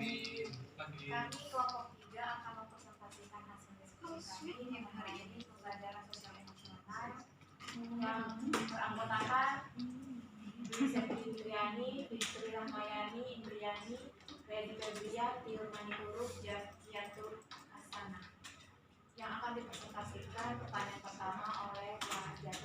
Kami kelompok 3 akan mempresentasikan hasil diskusi kami yang hari ini pembelajaran sosial emosional yang beranggotakan Septi Indriani, Fitri Rahmayani, Indriani, Redi Febrian, Tilmani Huruf, Jatur Asana. Yang akan dipresentasikan pertanyaan pertama oleh pelajar.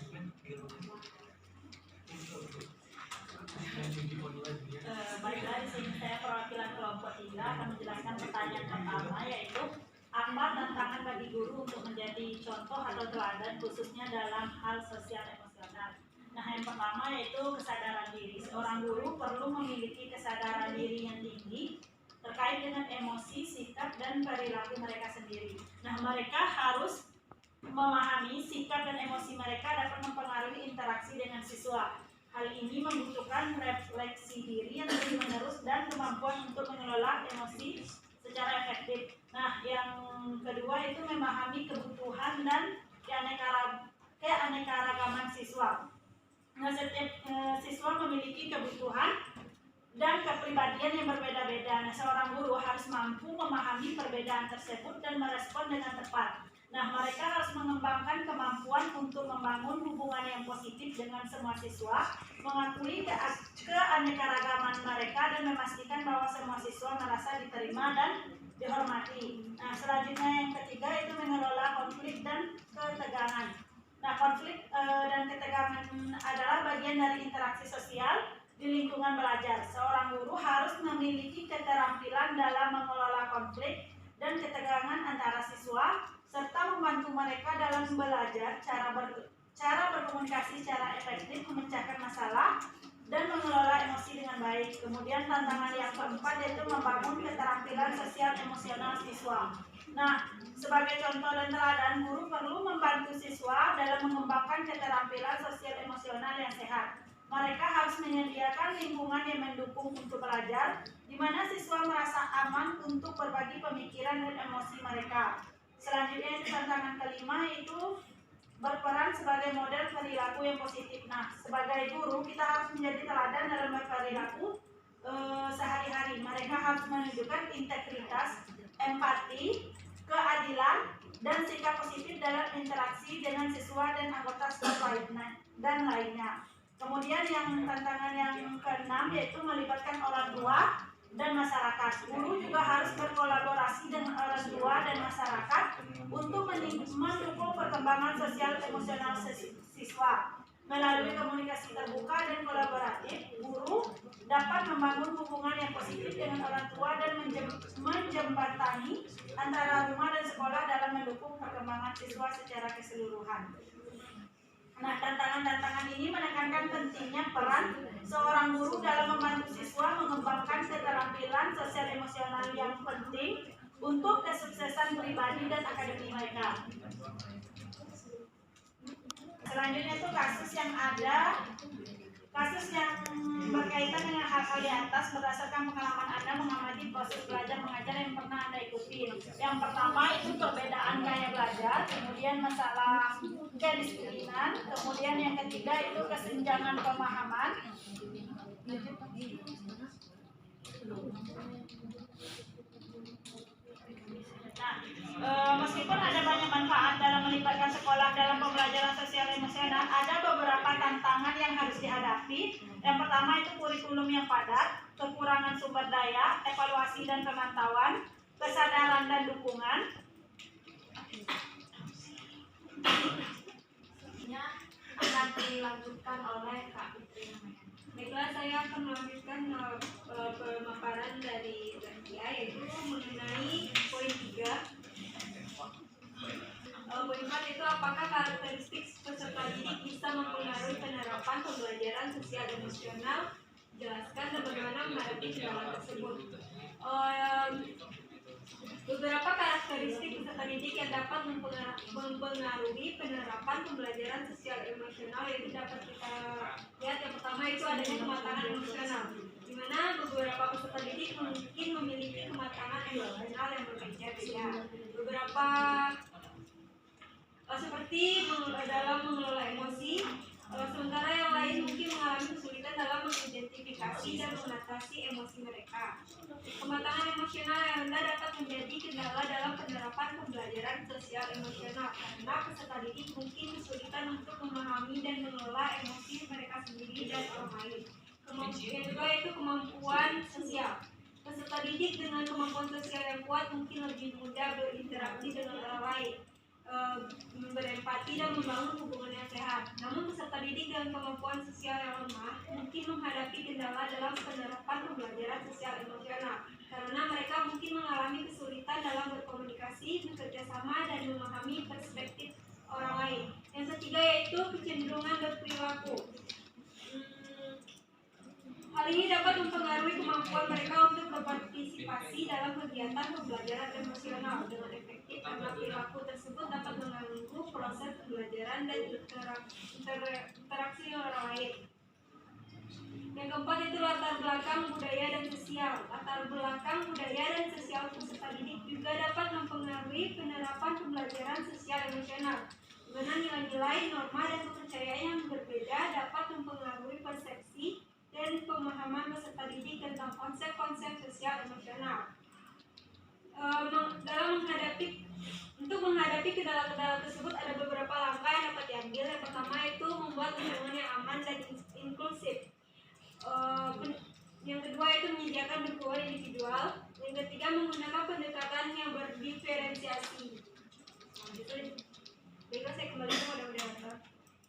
Baiklah, di sini saya perwakilan kelompok 3 akan menjelaskan pertanyaan pertama, yaitu apa tantangan bagi guru untuk menjadi contoh atau teladan khususnya dalam hal sosial emosional. Nah, yang pertama yaitu kesadaran diri. Seorang guru perlu memiliki kesadaran diri yang tinggi terkait dengan emosi, sikap, dan perilaku mereka sendiri. Nah, mereka harus memahami sikap dan emosi mereka dapat mempengaruhi interaksi dengan siswa. Hal ini membutuhkan refleksi diri yang terus-menerus dan kemampuan untuk mengelola emosi secara efektif. Nah, yang kedua itu memahami kebutuhan dan keanekaragaman siswa. Nah, setiap siswa memiliki kebutuhan dan kepribadian yang berbeda-beda. Nah, seorang guru harus mampu memahami perbedaan tersebut dan merespon dengan tepat. Nah, mereka harus mengembangkan kemampuan untuk membangun hubungan yang positif dengan semua siswa, mengakui keanekaragaman mereka, dan memastikan bahwa semua siswa merasa diterima dan dihormati. Nah, selanjutnya yang ketiga itu mengelola konflik dan ketegangan. Nah, konflik dan ketegangan adalah bagian dari interaksi sosial di lingkungan belajar. Seorang guru harus memiliki keterampilan dalam mengelola konflik dan ketegangan antara siswa, serta membantu mereka dalam belajar cara berkomunikasi secara efektif, memecahkan masalah, dan mengelola emosi dengan baik. Kemudian tantangan yang keempat yaitu membangun keterampilan sosial emosional siswa. Nah, sebagai contoh dan teladan, guru perlu membantu siswa dalam mengembangkan keterampilan sosial emosional yang sehat. Mereka harus menyediakan lingkungan yang mendukung untuk belajar, di mana siswa merasa aman untuk berbagi pemikiran dan emosi mereka. Selanjutnya tantangan kelima yaitu berperan sebagai model perilaku yang positif. Nah, sebagai guru kita harus menjadi teladan dalam berperilaku sehari-hari. Mereka harus menunjukkan integritas, empati, keadilan, dan sikap positif dalam interaksi dengan siswa dan anggota staf dan lainnya. Kemudian yang tantangan yang keenam yaitu melibatkan orang tua dan masyarakat. Guru juga harus berkolaborasi dengan orang tua dan masyarakat untuk mendukung perkembangan sosial emosional siswa. Melalui komunikasi terbuka dan kolaboratif, guru dapat membangun hubungan yang positif dengan orang tua dan menjembatani antara rumah dan sekolah dalam mendukung perkembangan siswa secara keseluruhan. Nah, tantangan-tantangan ini menekankan pentingnya peran seorang guru dalam membantu siswa mengembangkan keterampilan sosial emosional yang penting untuk kesuksesan pribadi dan akademik mereka. Selanjutnya itu kasus yang berkaitan dengan hal-hal di atas berdasarkan pengalaman Anda mengamati proses belajar mengajar yang pernah Anda ikuti. Yang pertama itu perbedaan gaya belajar, kemudian masalah kedisiplinan, kemudian yang ketiga itu kesenjangan pemahaman. Nah, meskipun ada banyak manfaat dalam melibatkan sekolah dalam pembelajaran sosial emosional, ada beberapa tantangan yang harus dihadapi. Yang pertama itu kurikulum yang padat, kekurangan sumber daya, evaluasi dan pemantauan, kesadaran dan dukungan. Akan dilanjutkan oleh Kak Fitri. Baiklah, saya akan melanjutkan pemaparan dari Zakia, yaitu mengenai poin 3. Poin 4 itu apakah karakteristik peserta didik bisa mempengaruhi penerapan pembelajaran sosial emosional? Jelaskan dan bagaimana menghadapi kendala tersebut. Beberapa karakteristik peserta didik yang dapat mempengaruhi penerapan pembelajaran sosial emosional yaitu dapat kita lihat. Yang pertama itu adanya kematangan emosional, di mana beberapa peserta didik mungkin memiliki kematangan emosional yang berbeda-beda. Beberapa seperti dalam mengelola emosi, sementara yang lain mungkin mengalami kesulitan dalam mengidentifikasi dan mengatasi emosi mereka. Kematangan emosional emosional yang rendah dapat menjadi kendala dalam penerapan pembelajaran sosial emosional karena peserta didik mungkin kesulitan untuk memahami dan mengelola emosi mereka sendiri dan orang lain. Yang kedua itu kemampuan sosial. Peserta didik dengan kemampuan sosial yang kuat mungkin lebih mudah berinteraksi dengan orang lain, berempati dan membangun hubungan yang sehat. Namun peserta didik dengan kemampuan sosial yang lemah mungkin menghadapi kendala dalam penerapan pembelajaran sosial emosional karena mereka mungkin mengalami kesulitan dalam berkomunikasi, bekerja sama, dan memahami perspektif orang lain. Yang ketiga yaitu kecenderungan berperilaku. Hal ini dapat mempengaruhi kemampuan mereka untuk berpartisipasi dalam kegiatan pembelajaran emosional dengan efektif karena perilaku tersebut dapat mengganggu proses pembelajaran dan interaksi dengan orang lain. Yang keempat itu latar belakang budaya dan sosial. Latar belakang budaya dan sosial peserta didik juga dapat mempengaruhi penerapan pembelajaran sosial emosional. Karena nilai-nilai, norma, dan kepercayaan yang berbeda dapat mempengaruhi persepsi dan pemahaman peserta didik tentang konsep-konsep sosial emosional. Untuk menghadapi kendala-kendala tersebut ada beberapa langkah yang dapat diambil. Yang pertama itu membuat lingkungan yang aman dan inklusif. Yang kedua itu menyediakan dukungan individual. Yang ketiga menggunakan pendekatan yang berdiferensiasi. Baiklah, saya kembali ke moderator.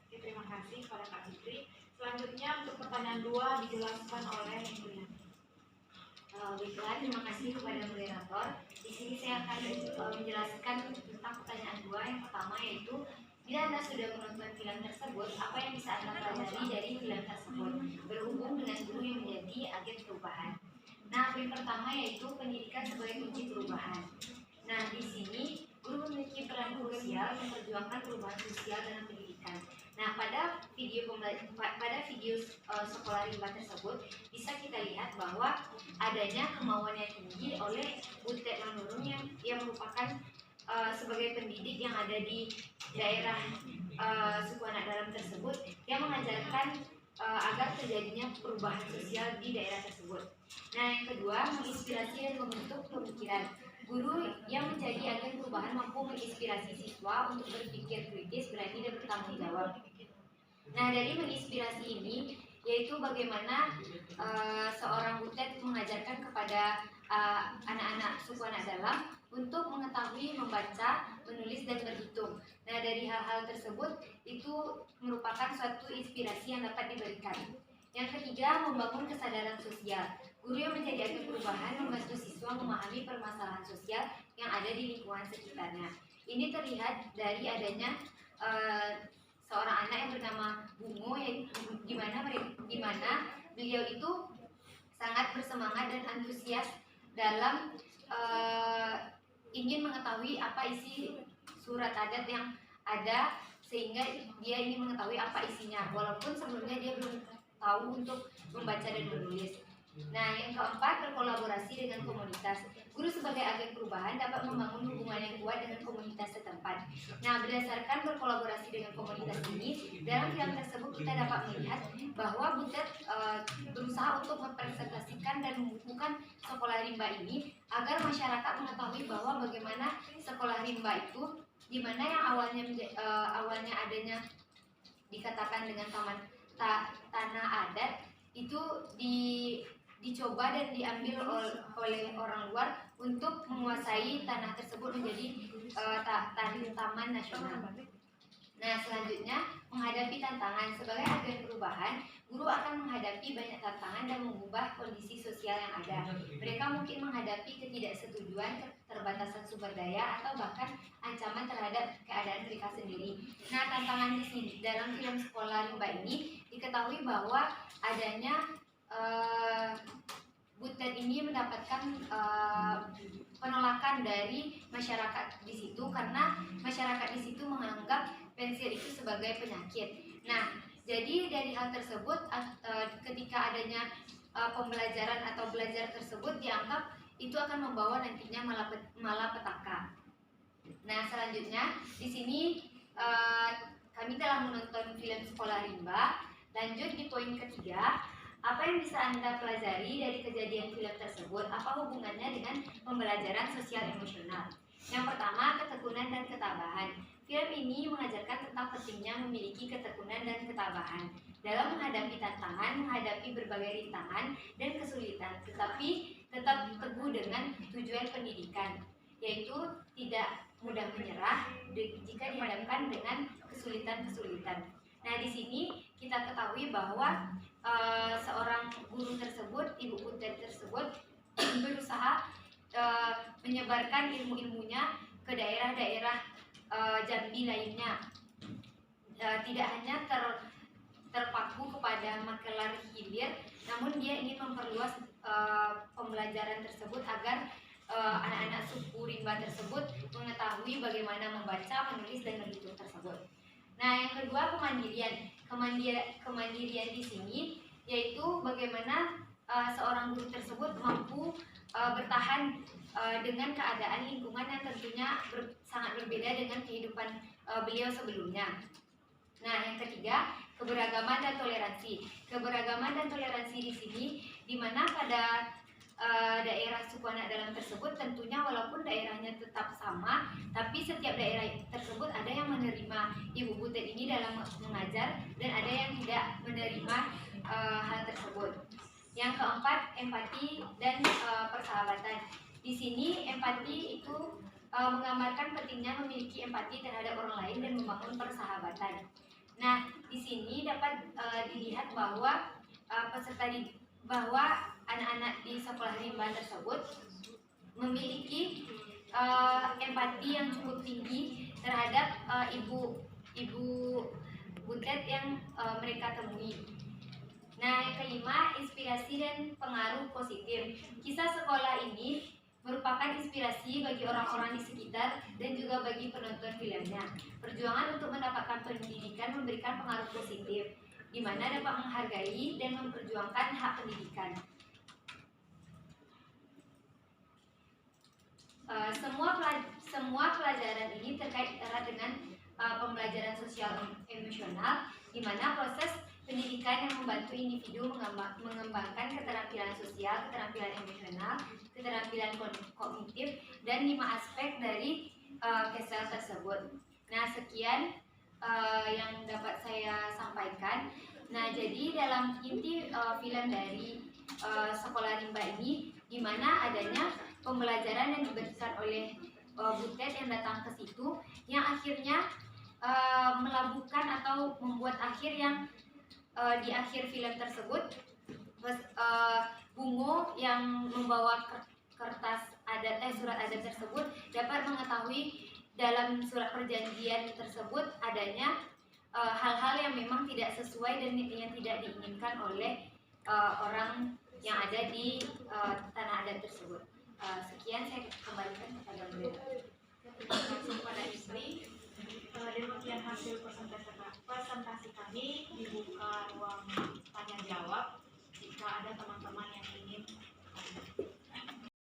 Terima kasih kepada Kak Fitri. Selanjutnya untuk pertanyaan 2 dijelaskan oleh Ibu. Baiklah, terima kasih kepada moderator. Di sini saya akan menjelaskan tentang pertanyaan 2. Yang pertama yaitu, bila Anda sudah menonton film tersebut, apa yang bisa Anda pelajari dari film tersebut berhubung dengan guru yang menjadi agen perubahan? Nah, poin pertama yaitu pendidikan sebagai kunci perubahan. Nah, di sini guru memiliki peran krusial memperjuangkan perubahan sosial dalam pendidikan. Nah, pada video sekolah rimba tersebut bisa kita lihat bahwa adanya kemauan yang tinggi oleh Butet Manurung yang merupakan sebagai pendidik yang ada di daerah suku anak dalam tersebut yang mengajarkan agar terjadinya perubahan sosial di daerah tersebut. Nah, yang kedua menginspirasi dan membentuk pemikiran. Guru yang menjadi agen perubahan mampu menginspirasi siswa untuk berpikir kritis, berani, dan bertanggung jawab. Nah, dari menginspirasi ini yaitu bagaimana seorang Butet mengajarkan kepada anak-anak suku anak dalam untuk mengetahui membaca, menulis, dan berhitung. Nah, dari hal-hal tersebut itu merupakan suatu inspirasi yang dapat diberikan. Yang ketiga, membangun kesadaran sosial. Guru yang menjadi agen perubahan membantu siswa memahami permasalahan sosial yang ada di lingkungan sekitarnya. Ini terlihat dari adanya seorang anak yang bernama Bungo, di mana beliau itu sangat bersemangat dan antusias dalam ingin mengetahui apa isi surat adat yang ada, sehingga dia ingin mengetahui apa isinya walaupun sebelumnya dia belum tahu untuk membaca dan menulis. Nah, yang keempat, berkolaborasi dengan komunitas. Guru sebagai agen perubahan dapat membangun hubungan yang kuat dengan komunitas setempat. Nah, berdasarkan berkolaborasi dengan komunitas ini, dalam film tersebut kita dapat melihat bahwa Butet berusaha untuk mempresentasikan dan membukukan sekolah rimba ini agar masyarakat mengetahui bahwa bagaimana sekolah rimba itu, di mana yang awalnya adanya dikatakan dengan taman tanah adat itu dicoba dan diambil oleh orang luar untuk menguasai tanah tersebut menjadi taman nasional. Nah, selanjutnya menghadapi tantangan. Sebagai agen perubahan, guru akan menghadapi banyak tantangan dan mengubah kondisi sosial yang ada. Mereka mungkin menghadapi ketidaksetujuan, keterbatasan sumber daya, atau bahkan ancaman terhadap keadaan mereka sendiri. Nah, tantangan di sini dalam film sekolah rimba ini diketahui bahwa adanya Butet ini mendapatkan penolakan dari masyarakat di situ karena masyarakat di situ menganggap pensil itu sebagai penyakit. Nah, jadi dari hal tersebut ketika adanya pembelajaran atau belajar tersebut dianggap itu akan membawa nantinya malapetaka. Nah, selanjutnya di sini kami telah menonton film sekolah rimba. Lanjut di poin ketiga, Apa yang bisa Anda pelajari dari kejadian film tersebut? Apa hubungannya dengan pembelajaran sosial emosional? Yang pertama, ketekunan dan ketabahan. Film ini mengajarkan tentang pentingnya memiliki ketekunan dan ketabahan dalam menghadapi tantangan, menghadapi berbagai rintangan dan kesulitan, tetapi tetap teguh dengan tujuan pendidikan, yaitu tidak mudah menyerah jika dihadapkan dengan kesulitan-kesulitan. Nah, di sini kita ketahui bahwa seorang guru tersebut, Ibu Butet tersebut, berusaha menyebarkan ilmu-ilmunya ke daerah-daerah Jambi lainnya, tidak hanya terpaku kepada Makelar Hilir, namun dia ingin memperluas pembelajaran tersebut agar anak-anak suku rimba tersebut mengetahui bagaimana membaca, menulis, dan menghitung tersebut. Nah, yang kedua, kemandirian di sini yaitu bagaimana seorang guru tersebut mampu bertahan dengan keadaan lingkungan yang tentunya sangat berbeda dengan kehidupan beliau sebelumnya. Nah, yang ketiga, keberagaman dan toleransi. Keberagaman dan toleransi di sini, di mana pada daerah suku anak dalam tersebut tentunya walaupun daerahnya tetap sama, tapi setiap daerah tersebut ada yang menerima Ibu Butet ini dalam mengajar dan ada yang tidak menerima hal tersebut. Yang keempat, empati dan persahabatan. Di sini empati itu menggambarkan pentingnya memiliki empati terhadap orang lain dan membangun persahabatan. Nah, di sini dapat dilihat bahwa bahwa anak-anak di sekolah rimba tersebut memiliki empati yang cukup tinggi terhadap ibu Butet yang mereka temui. Nah, yang kelima, inspirasi dan pengaruh positif. Kisah sekolah ini merupakan inspirasi bagi orang-orang di sekitar dan juga bagi penonton filmnya. Perjuangan untuk mendapatkan pendidikan memberikan pengaruh positif, di mana dapat menghargai dan memperjuangkan hak pendidikan. Semua pelajaran ini terkait erat dengan pembelajaran sosial emosional, di mana proses pendidikan yang membantu individu mengembangkan keterampilan sosial, keterampilan emosional, keterampilan kognitif, dan 5 aspek dari KESEL tersebut. Nah, sekian yang dapat saya sampaikan. Nah, jadi dalam inti film dari Sekolah Rimba ini, di mana adanya pembelajaran yang diberikan oleh Butet yang datang ke situ, yang akhirnya melabuhkan atau membuat akhir yang di akhir film tersebut Bungo yang membawa kertas surat adat tersebut dapat mengetahui dalam surat perjanjian tersebut adanya hal-hal yang memang tidak sesuai dan yang tidak diinginkan oleh orang yang ada di tanah adat tersebut. Sekian, saya kembalikan kepada beliau. Terima kasih kepada istri. Demikian hasil presentasi